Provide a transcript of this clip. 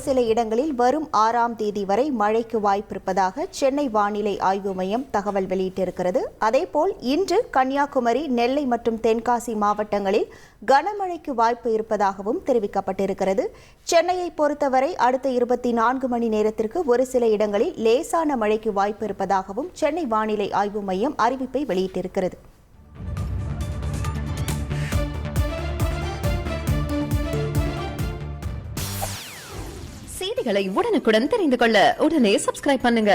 சில இடங்களில் வரும் 6ஆம் தேதி வரை மழைக்கு வாய்ப்பிருப்பதாக சென்னை வானிலை ஆய்வு மையம் தகவல் வெளியிட்டிருக்கிறது. அதேபோல் இன்று கன்னியாகுமரி, நெல்லை மற்றும் தென்காசி மாவட்டங்களில் கனமழைக்கு வாய்ப்பு இருப்பதாகவும் தெரிவிக்கப்பட்டிருக்கிறது. சென்னையை பொறுத்தவரை அடுத்த 24 மணி நேரத்திற்கு ஒரு சில இடங்களில் லேசான மழைக்கு வாய்ப்பு இருப்பதாகவும் சென்னை வானிலை ஆய்வு மையம் அறிவிப்பை வெளியிட்டிருக்கிறது. செய்திகளை உடனுக்குடன் தெரிந்து கொள்ள உடனே சப்ஸ்கிரைப் பண்ணுங்க.